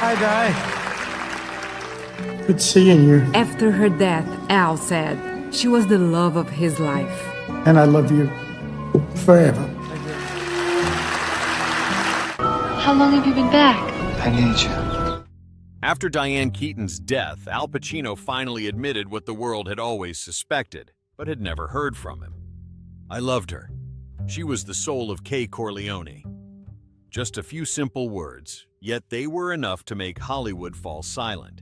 Hi, Di. Good seeing you. After her death, Al said she was the love of his life. And I love you forever. How long have you been back? I need you. After Diane Keaton's death, Al Pacino finally admitted what the world had always suspected, but had never heard from him. I loved her. She was the soul of Kay Corleone. Just a few simple words, yet they were enough to make Hollywood fall silent.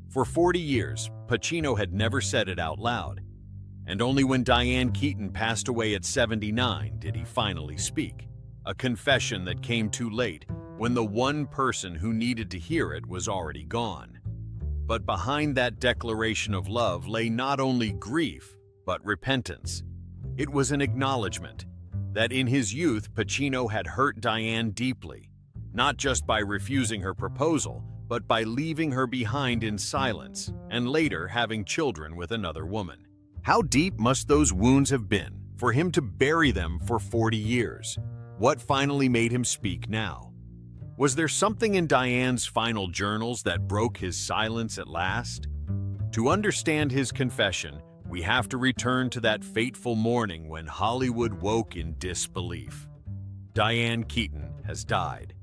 For 40 years, Pacino had never said it out loud, and only when Diane Keaton passed away at 79 did he finally speak. A confession that came too late, when the one person who needed to hear it was already gone. But behind that declaration of love lay not only grief, but repentance. It was an acknowledgement that in his youth, Pacino had hurt Diane deeply, not just by refusing her proposal, but by leaving her behind in silence, and later having children with another woman. How deep must those wounds have been for him to bury them for 40 years? What finally made him speak now? Was there something in Diane's final journals that broke his silence at last? To understand his confession, we have to return to that fateful morning when Hollywood woke in disbelief. Diane Keaton has died.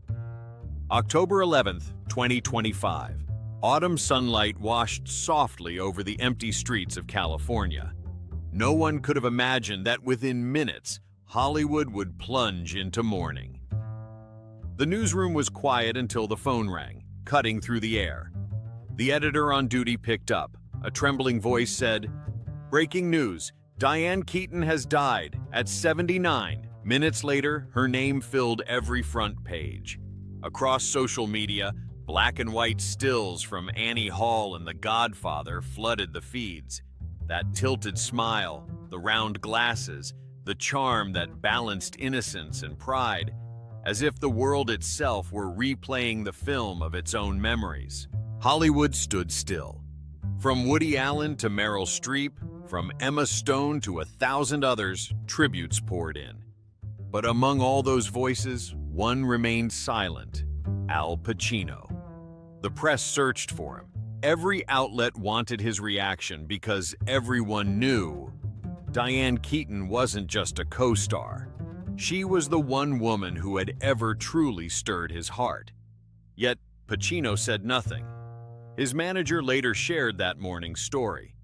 October 11th, 2025. Autumn sunlight washed softly over the empty streets of California. No one could have imagined that within minutes, Hollywood would plunge into mourning. The newsroom was quiet until the phone rang, cutting through the air. The editor on duty picked up. A trembling voice said, "Breaking news, Diane Keaton has died at 79. Minutes later, her name filled every front page. Across social media, black and white stills from Annie Hall and The Godfather flooded the feeds. That tilted smile, the round glasses, the charm that balanced innocence and pride, as if the world itself were replaying the film of its own memories. Hollywood stood still. From Woody Allen to Meryl Streep, from Emma Stone to 1,000 others, tributes poured in. But among all those voices, one remained silent: Al Pacino. The press searched for him. Every outlet wanted his reaction because everyone knew Diane Keaton wasn't just a co-star. She was the one woman who had ever truly stirred his heart. Yet Pacino said nothing. His manager later shared that morning's story.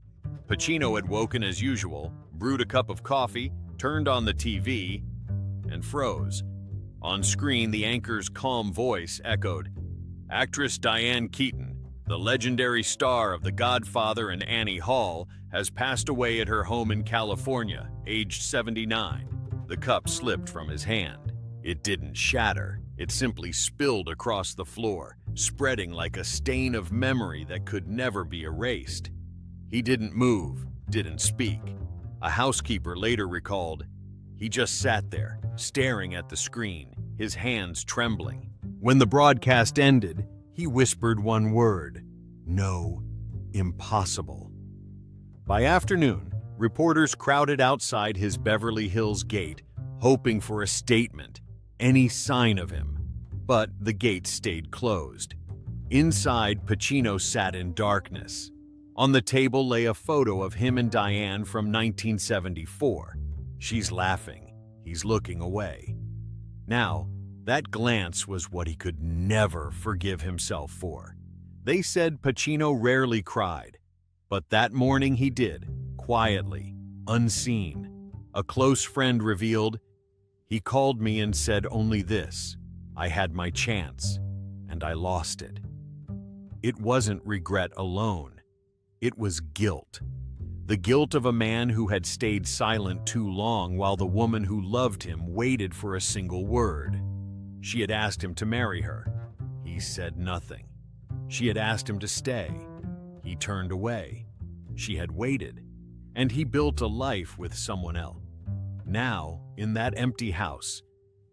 Pacino had woken as usual, brewed a cup of coffee, turned on the TV, and froze. On screen, the anchor's calm voice echoed, "Actress Diane Keaton, the legendary star of The Godfather and Annie Hall, has passed away at her home in California, aged 79. The cup slipped from his hand. It didn't shatter. It simply spilled across the floor, spreading like a stain of memory that could never be erased. He didn't move, didn't speak. A housekeeper later recalled, he just sat there, staring at the screen, his hands trembling. When the broadcast ended, he whispered one word: no, impossible. By afternoon, reporters crowded outside his Beverly Hills gate, hoping for a statement, any sign of him. But the gate stayed closed. Inside, Pacino sat in darkness. On the table lay a photo of him and Diane from 1974. She's laughing. He's looking away. Now, that glance was what he could never forgive himself for. They said Pacino rarely cried, but that morning he did, quietly, unseen. A close friend revealed, he called me and said only this: I had my chance, and I lost it. It wasn't regret alone. It was guilt. The guilt of a man who had stayed silent too long while the woman who loved him waited for a single word. She had asked him to marry her. He said nothing. She had asked him to stay. He turned away. She had waited, and he built a life with someone else. Now, in that empty house,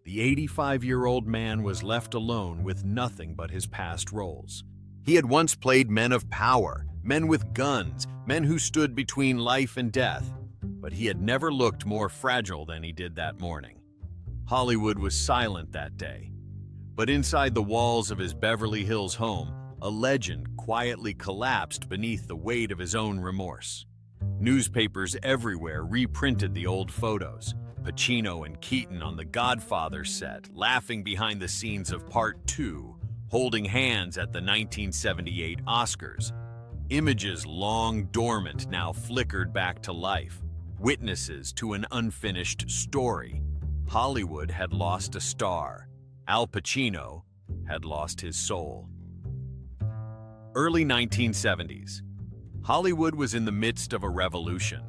the 85-year-old man was left alone with nothing but his past roles. He had once played men of power, men with guns, men who stood between life and death, but he had never looked more fragile than he did that morning. Hollywood was silent that day, but inside the walls of his Beverly Hills home, a legend quietly collapsed beneath the weight of his own remorse. Newspapers everywhere reprinted the old photos. Pacino and Keaton on The Godfather set, laughing behind the scenes of Part 2, holding hands at the 1978 Oscars. Images long dormant now flickered back to life, witnesses to an unfinished story. Hollywood had lost a star. Al Pacino had lost his soul. Early 1970s. Hollywood was in the midst of a revolution.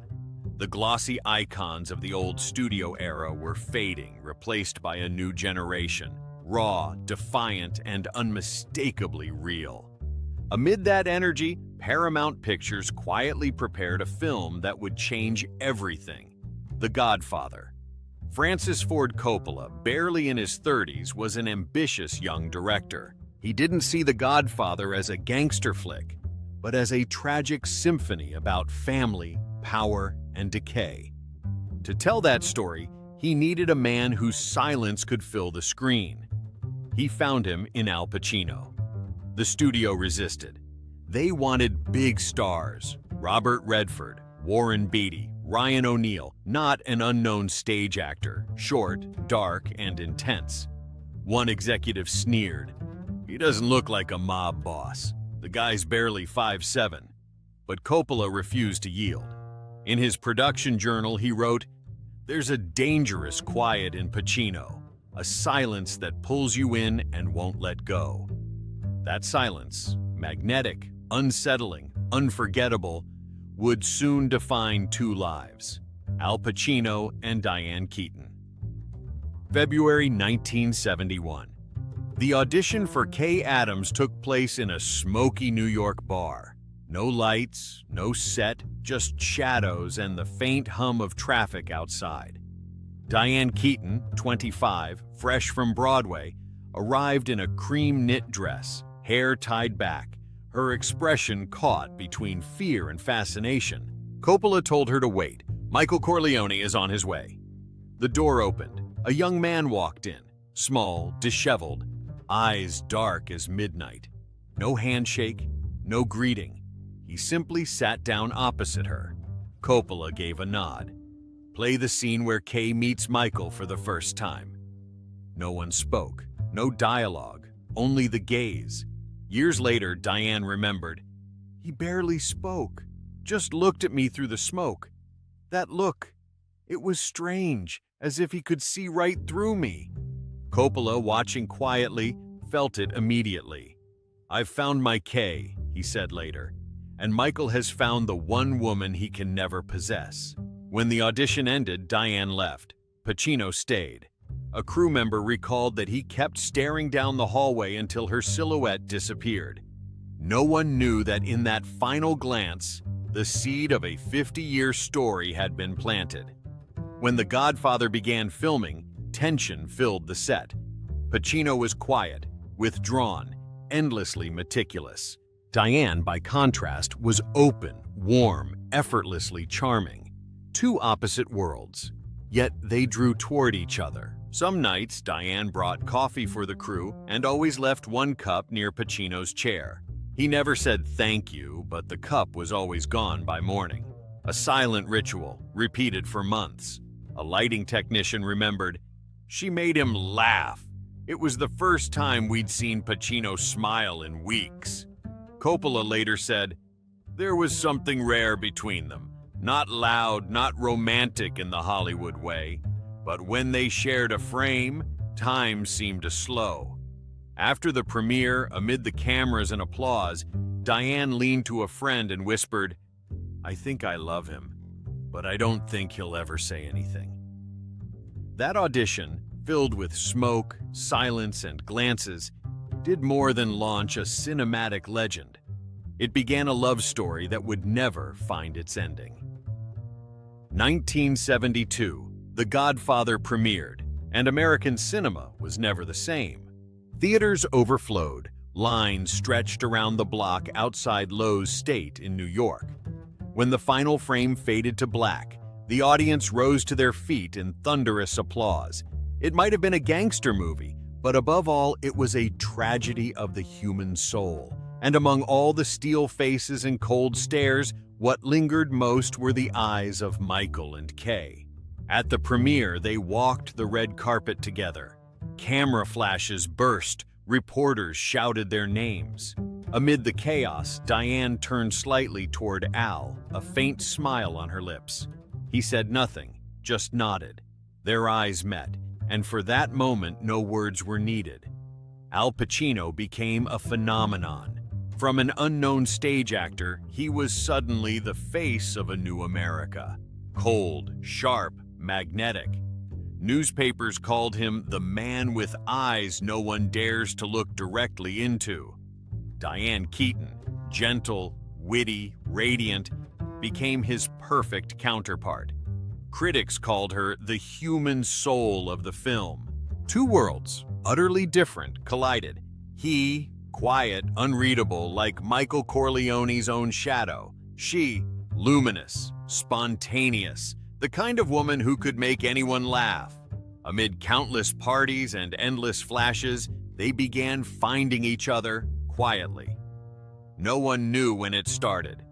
The glossy icons of the old studio era were fading, replaced by a new generation, raw, defiant, and unmistakably real. Amid that energy, Paramount Pictures quietly prepared a film that would change everything: The Godfather. Francis Ford Coppola, barely in his 30s, was an ambitious young director. He didn't see The Godfather as a gangster flick, but as a tragic symphony about family, power, and decay. To tell that story, he needed a man whose silence could fill the screen. He found him in Al Pacino. The studio resisted. They wanted big stars: Robert Redford, Warren Beatty, Ryan O'Neal, not an unknown stage actor, short, dark, and intense. One executive sneered, "He doesn't look like a mob boss. The guy's barely 5'7". But Coppola refused to yield. In his production journal, he wrote, "There's a dangerous quiet in Pacino, a silence that pulls you in and won't let go." That silence, magnetic, unsettling, unforgettable, would soon define two lives: Al Pacino and Diane Keaton. February 1971. The audition for Kay Adams took place in a smoky New York bar. No lights, no set, just shadows and the faint hum of traffic outside. Diane Keaton, 25, fresh from Broadway, arrived in a cream knit dress, hair tied back, her expression caught between fear and fascination. Coppola told her to wait. Michael Corleone is on his way. The door opened. A young man walked in, small, disheveled, eyes dark as midnight. No handshake, no greeting. He simply sat down opposite her. Coppola gave a nod. Play the scene where Kay meets Michael for the first time. No one spoke, no dialogue, only the gaze. Years later, Diane remembered, "He barely spoke, just looked at me through the smoke. That look, it was strange, as if he could see right through me." Coppola, watching quietly, felt it immediately. "I've found my Kay," he said later, "and Michael has found the one woman he can never possess." When the audition ended, Diane left. Pacino stayed. A crew member recalled that he kept staring down the hallway until her silhouette disappeared. No one knew that in that final glance, the seed of a 50-year story had been planted. When The Godfather began filming, tension filled the set. Pacino was quiet, withdrawn, endlessly meticulous. Diane, by contrast, was open, warm, effortlessly charming. Two opposite worlds, yet they drew toward each other. Some nights, Diane brought coffee for the crew and always left one cup near Pacino's chair. He never said thank you, but the cup was always gone by morning. A silent ritual, repeated for months. A lighting technician remembered, "She made him laugh. It was the first time we'd seen Pacino smile in weeks." Coppola later said, "There was something rare between them. Not loud, not romantic in the Hollywood way, but when they shared a frame, time seemed to slow." After the premiere, amid the cameras and applause, Diane leaned to a friend and whispered, "I think I love him, but I don't think he'll ever say anything." That audition, filled with smoke, silence, and glances, did more than launch a cinematic legend. It began a love story that would never find its ending. 1972, The Godfather premiered, and American cinema was never the same. Theaters overflowed, lines stretched around the block outside Lowe's State in New York. When the final frame faded to black, the audience rose to their feet in thunderous applause. It might have been a gangster movie, but above all, it was a tragedy of the human soul. And among all the steel faces and cold stares, what lingered most were the eyes of Michael and Kay. At the premiere, they walked the red carpet together. Camera flashes burst, reporters shouted their names. Amid the chaos, Diane turned slightly toward Al, a faint smile on her lips. He said nothing, just nodded. Their eyes met, and for that moment no words were needed. Al Pacino became a phenomenon. From an unknown stage actor, he was suddenly the face of a new America. Cold, sharp, magnetic. Newspapers called him the man with eyes no one dares to look directly into. Diane Keaton, gentle, witty, radiant, became his perfect counterpart. Critics called her the human soul of the film. Two worlds, utterly different, collided. He, quiet, unreadable, like Michael Corleone's own shadow. She, luminous, spontaneous, the kind of woman who could make anyone laugh. Amid countless parties and endless flashes, they began finding each other quietly. No one knew when it started,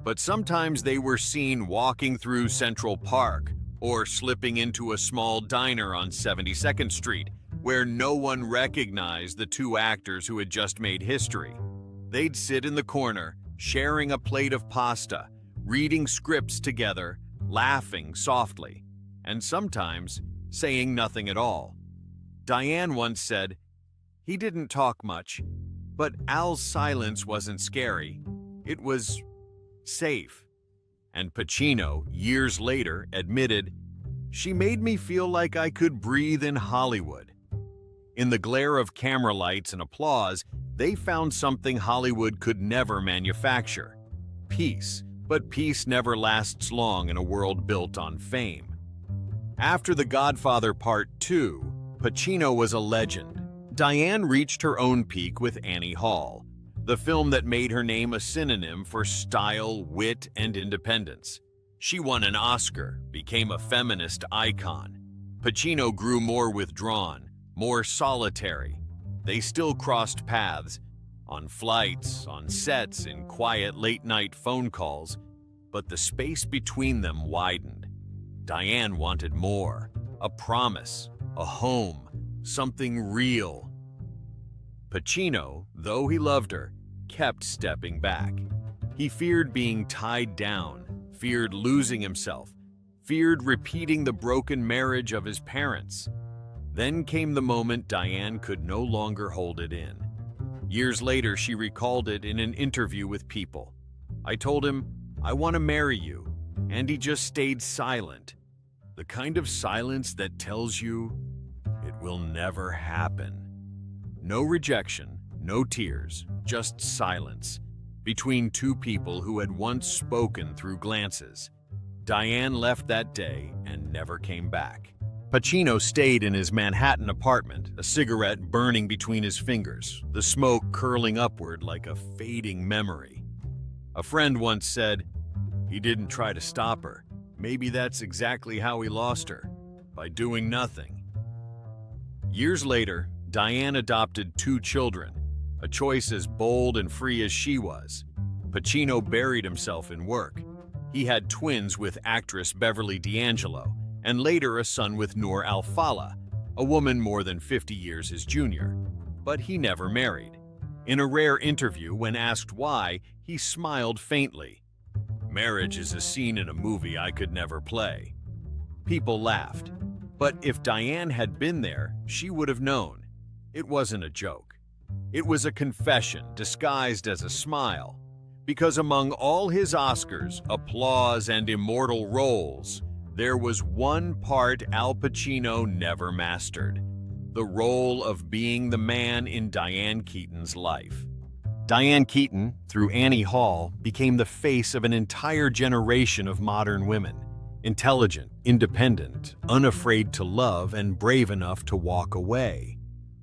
but sometimes they were seen walking through Central Park or slipping into a small diner on 72nd Street, where no one recognized the two actors who had just made history. They'd sit in the corner, sharing a plate of pasta, reading scripts together, laughing softly, and sometimes saying nothing at all. Diane once said, "He didn't talk much, but Al's silence wasn't scary. It was safe." And Pacino, years later, admitted, "She made me feel like I could breathe in Hollywood." In the glare of camera lights and applause, they found something Hollywood could never manufacture: peace. But peace never lasts long in a world built on fame. After The Godfather Part 2, Pacino was a legend. Diane reached her own peak with Annie Hall, the film that made her name a synonym for style, wit, and independence. She won an Oscar, became a feminist icon. Pacino grew more withdrawn, more solitary. They still crossed paths, on flights, on sets, in quiet late-night phone calls, but the space between them widened. Diane wanted more, a promise, a home, something real. Pacino, though he loved her, kept stepping back. He feared being tied down, feared losing himself, feared repeating the broken marriage of his parents. Then came the moment Diane could no longer hold it in. Years later, she recalled it in an interview with People. "I told him, I want to marry you, and he just stayed silent. The kind of silence that tells you it will never happen." No rejection, no tears, just silence between two people who had once spoken through glances. Diane left that day and never came back. Pacino stayed in his Manhattan apartment, a cigarette burning between his fingers, the smoke curling upward like a fading memory. A friend once said, "He didn't try to stop her. Maybe that's exactly how he lost her, by doing nothing." Years later, Diane adopted 2 children, a choice as bold and free as she was. Pacino buried himself in work. He had twins with actress Beverly D'Angelo, and later a son with Noor Al-Fala, a woman more than 50 years his junior. But he never married. In a rare interview, when asked why, he smiled faintly. "Marriage is a scene in a movie I could never play." People laughed. But if Diane had been there, she would have known. It wasn't a joke. It was a confession disguised as a smile. Because among all his Oscars, applause, and immortal roles, there was one part Al Pacino never mastered: the role of being the man in Diane Keaton's life. Diane Keaton, through Annie Hall, became the face of an entire generation of modern women. Intelligent, independent, unafraid to love, and brave enough to walk away.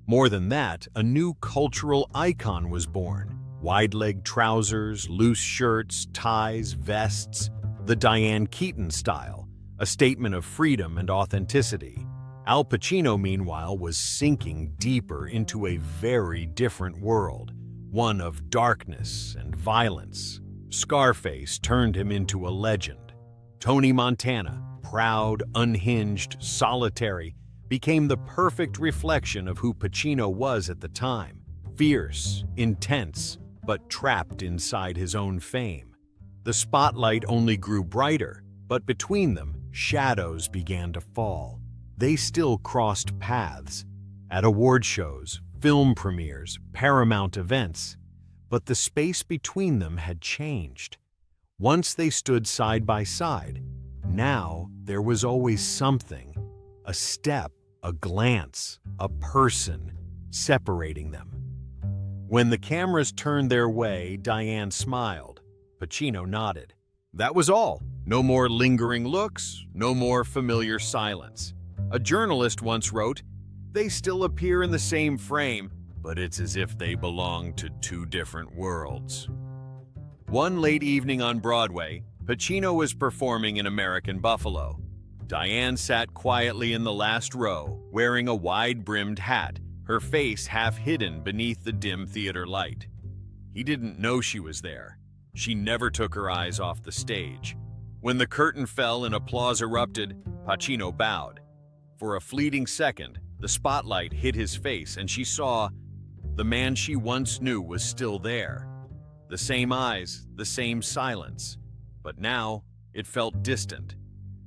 More than that, a new cultural icon was born. Wide-leg trousers, loose shirts, ties, vests, the Diane Keaton style, a statement of freedom and authenticity. Al Pacino, meanwhile, was sinking deeper into a very different world, one of darkness and violence. Scarface turned him into a legend. Tony Montana, proud, unhinged, solitary, became the perfect reflection of who Pacino was at the time. Fierce, intense, but trapped inside his own fame. The spotlight only grew brighter, but between them, shadows began to fall. They still crossed paths at award shows, film premieres, Paramount events, but the space between them had changed. Once they stood side by side, now there was always something, a step, a glance, a person separating them. When the cameras turned their way, Diane smiled. Pacino nodded. That was all. No more lingering looks, no more familiar silence. A journalist once wrote, "They still appear in the same frame, but it's as if they belong to two different worlds." One late evening on Broadway, Pacino was performing in American Buffalo. Diane sat quietly in the last row, wearing a wide-brimmed hat, her face half hidden beneath the dim theater light. He didn't know she was there. She never took her eyes off the stage. When the curtain fell and applause erupted, Pacino bowed. For a fleeting second, the spotlight hit his face and she saw the man she once knew was still there. The same eyes, the same silence. But now, it felt distant.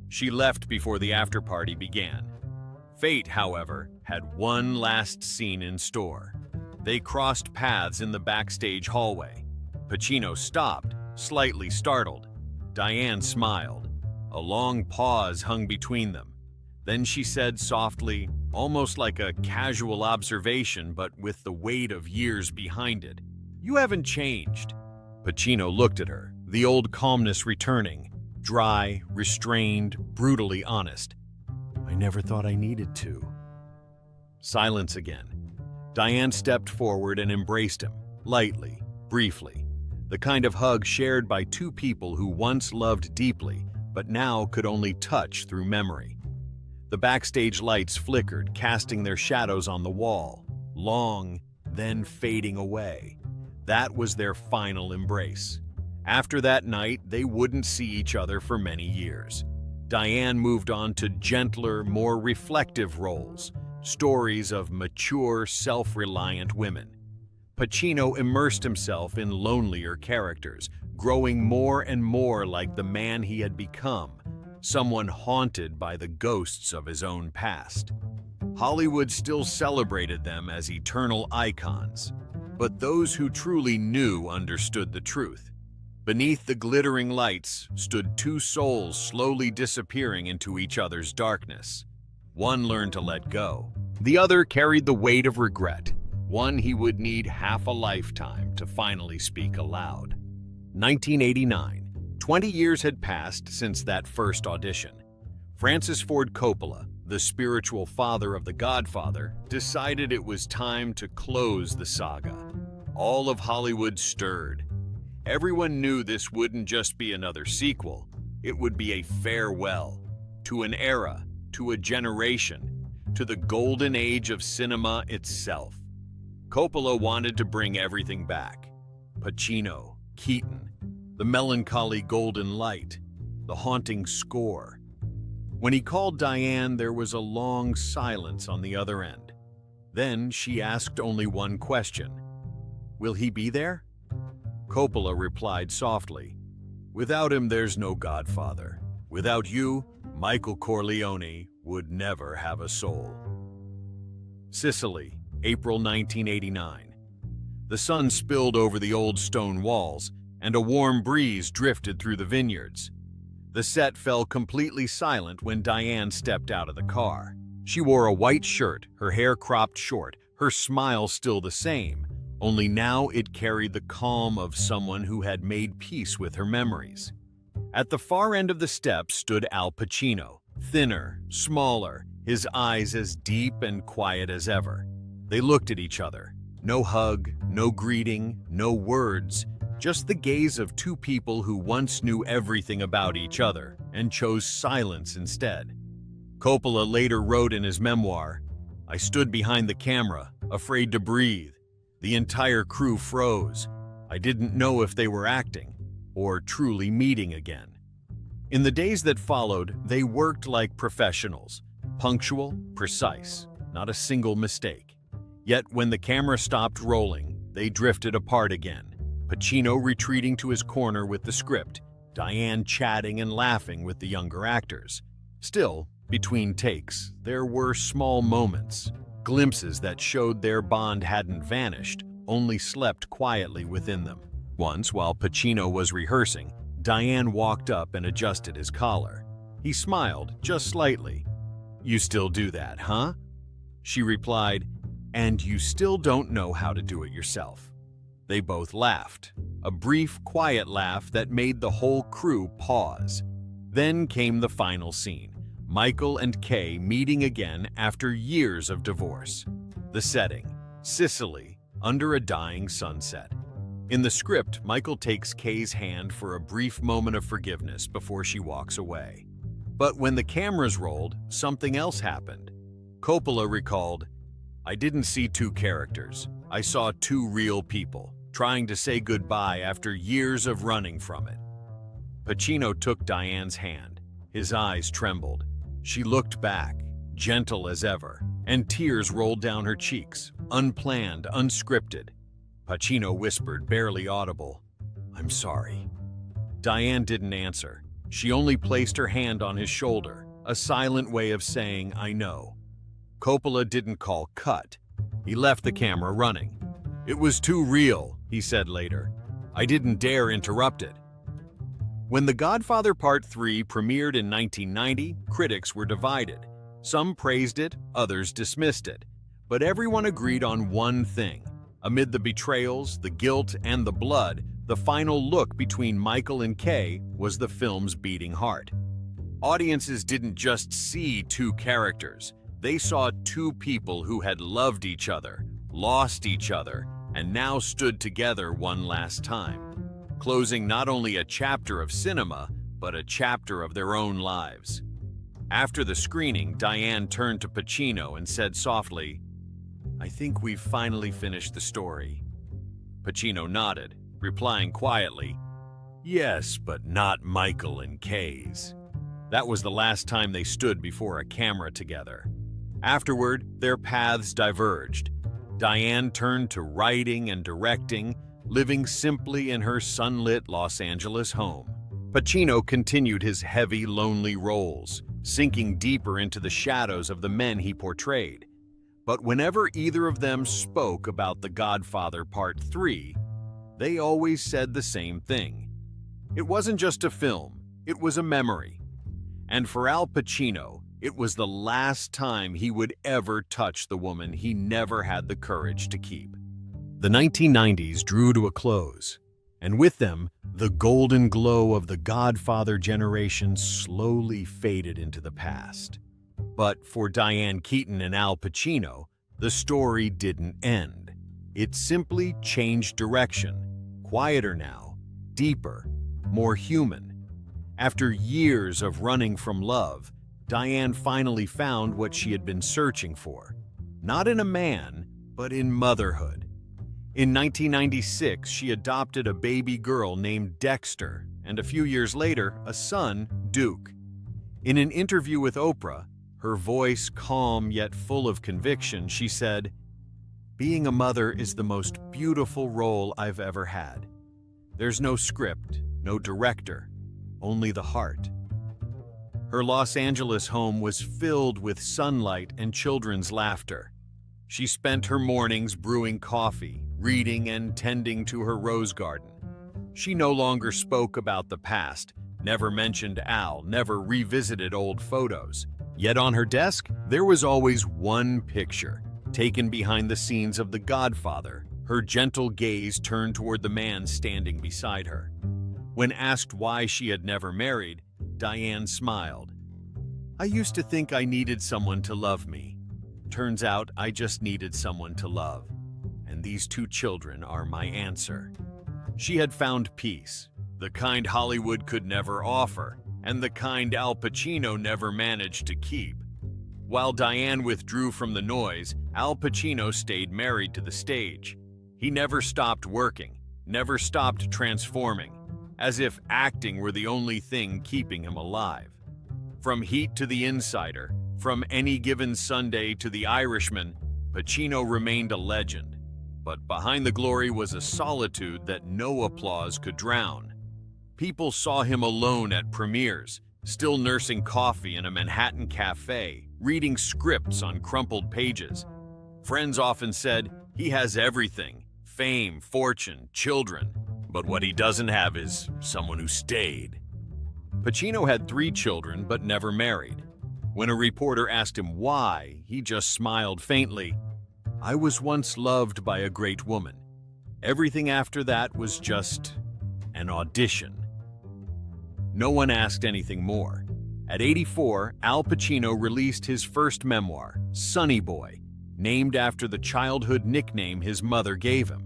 She left before the after-party began. Fate, however, had one last scene in store. They crossed paths in the backstage hallway. Pacino stopped, slightly startled. Diane smiled. A long pause hung between them. Then she said softly, almost like a casual observation but with the weight of years behind it, "You haven't changed." Pacino looked at her, the old calmness returning, dry, restrained, brutally honest. "I never thought I needed to." Silence again. Diane stepped forward and embraced him, lightly, briefly. The kind of hug shared by two people who once loved deeply, but now could only touch through memory. The backstage lights flickered, casting their shadows on the wall, long, then fading away. That was their final embrace. After that night, they wouldn't see each other for many years. Diane moved on to gentler, more reflective roles, stories of mature, self-reliant women. Pacino immersed himself in lonelier characters, growing more and more like the man he had become, someone haunted by the ghosts of his own past. Hollywood still celebrated them as eternal icons, but those who truly knew understood the truth. Beneath the glittering lights stood two souls slowly disappearing into each other's darkness. One learned to let go. The other carried the weight of regret, one he would need half a lifetime to finally speak aloud. 1989. 20 years had passed since that first audition. Francis Ford Coppola, the spiritual father of The Godfather, decided it was time to close the saga. All of Hollywood stirred. Everyone knew this wouldn't just be another sequel. It would be a farewell to an era, to a generation, to the golden age of cinema itself. Coppola wanted to bring everything back. Pacino, Keaton, the melancholy golden light, the haunting score. When he called Diane, there was a long silence on the other end. Then she asked only one question. "Will he be there?" Coppola replied softly, "Without him, there's no Godfather. Without you, Michael Corleone would never have a soul." Sicily, April 1989. The sun spilled over the old stone walls, and a warm breeze drifted through the vineyards. The set fell completely silent when Diane stepped out of the car. She wore a white shirt, her hair cropped short, her smile still the same, only now it carried the calm of someone who had made peace with her memories. At the far end of the steps stood Al Pacino, thinner, smaller, his eyes as deep and quiet as ever. They looked at each other. No hug, no greeting, no words, just the gaze of two people who once knew everything about each other and chose silence instead. Coppola later wrote in his memoir, "I stood behind the camera, afraid to breathe. The entire crew froze. I didn't know if they were acting or truly meeting again. In the days that followed, they worked like professionals, punctual, precise, not a single mistake. Yet when the camera stopped rolling, they drifted apart again. Pacino retreating to his corner with the script, Diane chatting and laughing with the younger actors. Still, between takes, there were small moments, glimpses that showed their bond hadn't vanished, only slept quietly within them. Once, while Pacino was rehearsing, Diane walked up and adjusted his collar. He smiled, just slightly. "You still do that, huh?" She replied, "And you still don't know how to do it yourself." They both laughed, a brief, quiet laugh that made the whole crew pause. Then came the final scene, Michael and Kay meeting again after years of divorce. The setting, Sicily, under a dying sunset. In the script, Michael takes Kay's hand for a brief moment of forgiveness before she walks away. But when the cameras rolled, something else happened. Coppola recalled, "I didn't see two characters. I saw two real people, trying to say goodbye after years of running from it." Pacino took Diane's hand. His eyes trembled. She looked back, gentle as ever, and tears rolled down her cheeks, unplanned, unscripted. Pacino whispered, barely audible, "I'm sorry." Diane didn't answer. She only placed her hand on his shoulder, a silent way of saying, "I know." Coppola didn't call cut. He left the camera running. "It was too real," he said later. "I didn't dare interrupt it." When The Godfather Part 3 premiered in 1990, critics were divided. Some praised it, others dismissed it. But everyone agreed on one thing. Amid the betrayals, the guilt, and the blood, the final look between Michael and Kay was the film's beating heart. Audiences didn't just see two characters. They saw two people who had loved each other, lost each other, and now stood together one last time, closing not only a chapter of cinema, but a chapter of their own lives. After the screening, Diane turned to Pacino and said softly, "I think we've finally finished the story." Pacino nodded, replying quietly, "Yes, but not Michael and Kay's." That was the last time they stood before a camera together. Afterward, their paths diverged. Diane turned to writing and directing, living simply in her sunlit Los Angeles home. Pacino continued his heavy, lonely roles, sinking deeper into the shadows of the men he portrayed. But whenever either of them spoke about The Godfather Part 3, they always said the same thing. It wasn't just a film, it was a memory. And for Al Pacino, it was the last time he would ever touch the woman he never had the courage to keep. The 1990s drew to a close, and with them, the golden glow of the Godfather generation slowly faded into the past. But for Diane Keaton and Al Pacino, the story didn't end. It simply changed direction, quieter now, deeper, more human. After years of running from love, Diane finally found what she had been searching for, not in a man, but in motherhood. In 1996, she adopted a baby girl named Dexter, and a few years later, a son, Duke. In an interview with Oprah, her voice calm yet full of conviction, she said, "Being a mother is the most beautiful role I've ever had. There's no script, no director, only the heart." Her Los Angeles home was filled with sunlight and children's laughter. She spent her mornings brewing coffee, reading, and tending to her rose garden. She no longer spoke about the past, never mentioned Al, never revisited old photos. Yet on her desk, there was always one picture, taken behind the scenes of The Godfather, her gentle gaze turned toward the man standing beside her. When asked why she had never married, Diane smiled. "I used to think I needed someone to love me. Turns out I just needed someone to love. And these two children are my answer." She had found peace, the kind Hollywood could never offer, and the kind Al Pacino never managed to keep. While Diane withdrew from the noise, Al Pacino stayed married to the stage. He never stopped working, never stopped transforming, as if acting were the only thing keeping him alive. From Heat to The Insider, from Any Given Sunday to The Irishman, Pacino remained a legend. But behind the glory was a solitude that no applause could drown. People saw him alone at premieres, still nursing coffee in a Manhattan cafe, reading scripts on crumpled pages. Friends often said, he has everything: fame, fortune, children. But what he doesn't have is someone who stayed. Pacino had 3 children, but never married. When a reporter asked him why, he just smiled faintly. "I was once loved by a great woman. Everything after that was just an audition." No one asked anything more. At 84, Al Pacino released his first memoir, Sonny Boy, named after the childhood nickname his mother gave him.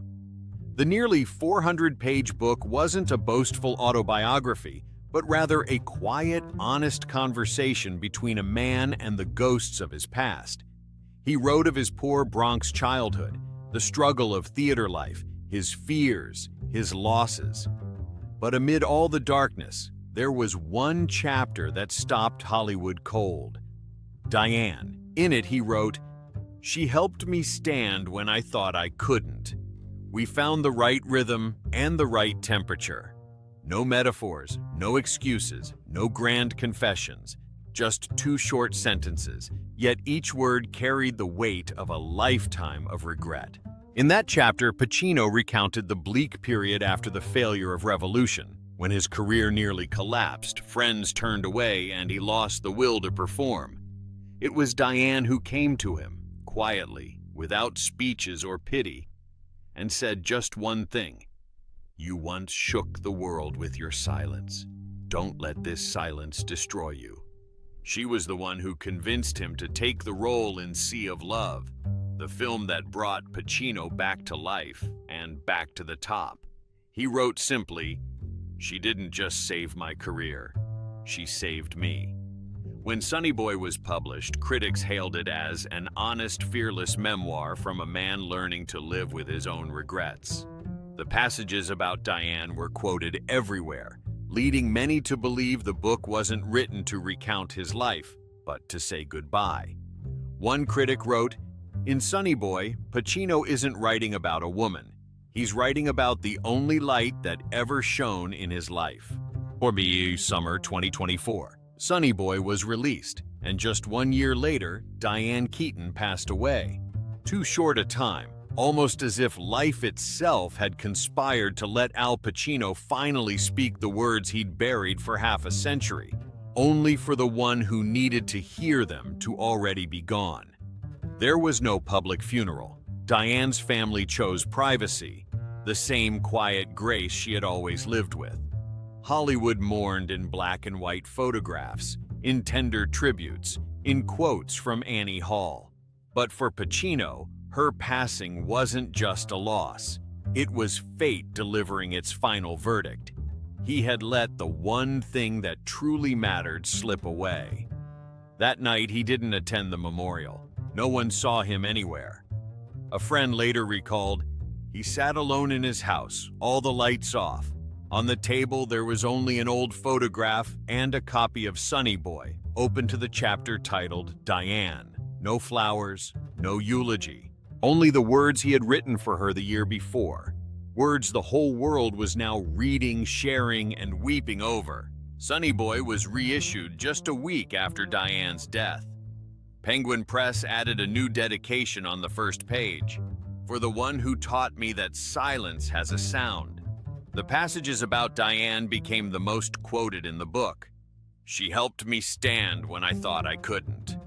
The nearly 400-page book wasn't a boastful autobiography, but rather a quiet, honest conversation between a man and the ghosts of his past. He wrote of his poor Bronx childhood, the struggle of theater life, his fears, his losses. But amid all the darkness, there was one chapter that stopped Hollywood cold. Diane. In it, he wrote, "She helped me stand when I thought I couldn't. We found the right rhythm and the right temperature. No metaphors, no excuses, no grand confessions, just 2 short sentences, yet each word carried the weight of a lifetime of regret." In that chapter, Pacino recounted the bleak period after the failure of Revolution, when his career nearly collapsed, friends turned away, and he lost the will to perform. It was Diane who came to him, quietly, without speeches or pity, and said just one thing: "You once shook the world with your silence. Don't let this silence destroy you." She was the one who convinced him to take the role in Sea of Love, the film that brought Pacino back to life and back to the top. He wrote simply, "She didn't just save my career, she saved me." When Sonny Boy was published, critics hailed it as an honest, fearless memoir from a man learning to live with his own regrets. The passages about Diane were quoted everywhere, leading many to believe the book wasn't written to recount his life, but to say goodbye. One critic wrote, "In Sonny Boy, Pacino isn't writing about a woman. He's writing about the only light that ever shone in his life." For me, summer 2024, Sonny Boy was released, and just 1 year later, Diane Keaton passed away. Too short a time, almost as if life itself had conspired to let Al Pacino finally speak the words he'd buried for half a century, only for the one who needed to hear them to already be gone. There was no public funeral. Diane's family chose privacy, the same quiet grace she had always lived with. Hollywood mourned in black and white photographs, in tender tributes, in quotes from Annie Hall. But for Pacino, her passing wasn't just a loss. It was fate delivering its final verdict. He had let the one thing that truly mattered slip away. That night, he didn't attend the memorial. No one saw him anywhere. A friend later recalled, "He sat alone in his house, all the lights off. On the table, there was only an old photograph and a copy of Sonny Boy, open to the chapter titled Diane. No flowers, no eulogy. Only the words he had written for her the year before. Words the whole world was now reading, sharing, and weeping over." Sonny Boy was reissued just a week after Diane's death. Penguin Press added a new dedication on the first page. "For the one who taught me that silence has a sound." The passages about Diane became the most quoted in the book. "She helped me stand when I thought I couldn't.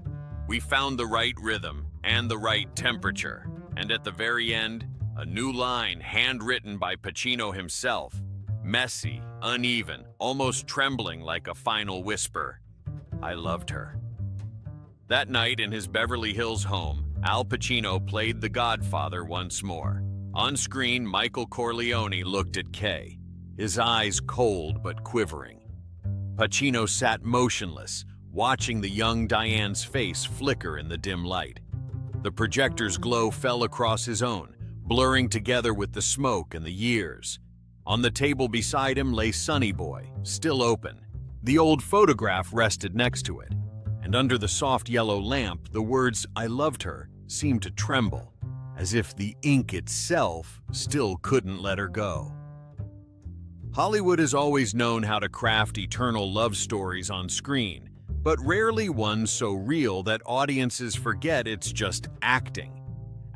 We found the right rhythm and the right temperature." And at the very end, a new line handwritten by Pacino himself, messy, uneven, almost trembling like a final whisper. "I loved her." That night in his Beverly Hills home, Al Pacino played the Godfather once more. On screen, Michael Corleone looked at Kay, his eyes cold but quivering. Pacino sat motionless, watching the young Diane's face flicker in the dim light. The projector's glow fell across his own, blurring together with the smoke and the years. On the table beside him lay Sonny Boy, still open. The old photograph rested next to it, and under the soft yellow lamp, the words "I loved her" seemed to tremble, as if the ink itself still couldn't let her go. Hollywood has always known how to craft eternal love stories on screen, but rarely one so real that audiences forget it's just acting.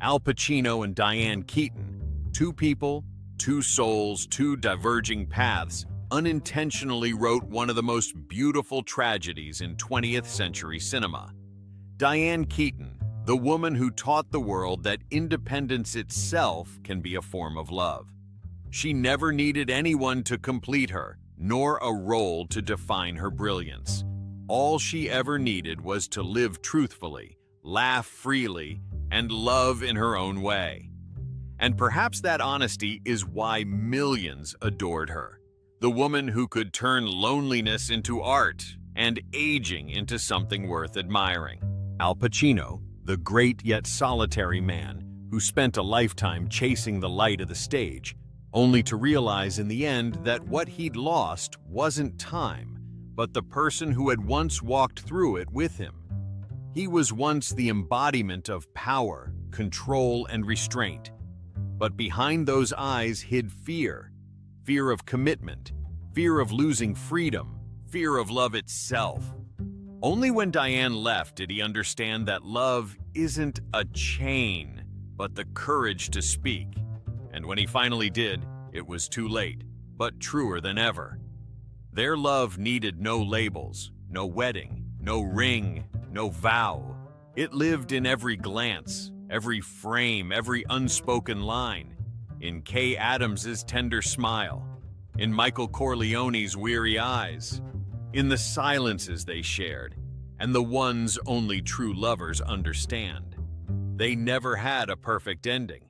Al Pacino and Diane Keaton, two people, two souls, two diverging paths, unintentionally wrote one of the most beautiful tragedies in 20th century cinema. Diane Keaton, the woman who taught the world that independence itself can be a form of love. She never needed anyone to complete her, nor a role to define her brilliance. All she ever needed was to live truthfully, laugh freely, and love in her own way. And perhaps that honesty is why millions adored her. The woman who could turn loneliness into art and aging into something worth admiring. Al Pacino, the great yet solitary man who spent a lifetime chasing the light of the stage, only to realize in the end that what he'd lost wasn't time, but the person who had once walked through it with him. He was once the embodiment of power, control, and restraint. But behind those eyes hid fear. Fear of commitment, fear of losing freedom, fear of love itself. Only when Diane left did he understand that love isn't a chain, but the courage to speak. And when he finally did, it was too late, but truer than ever. Their love needed no labels, no wedding, no ring, no vow. It lived in every glance, every frame, every unspoken line, in Kay Adams's tender smile, in Michael Corleone's weary eyes, in the silences they shared, and the ones only true lovers understand. They never had a perfect ending,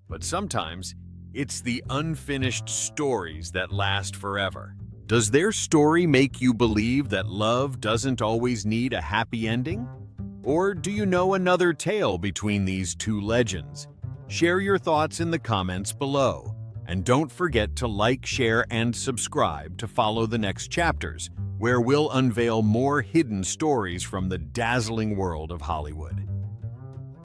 but sometimes it's the unfinished stories that last forever. Does their story make you believe that love doesn't always need a happy ending? Or do you know another tale between these two legends? Share your thoughts in the comments below. And don't forget to like, share, and subscribe to follow the next chapters, where we'll unveil more hidden stories from the dazzling world of Hollywood.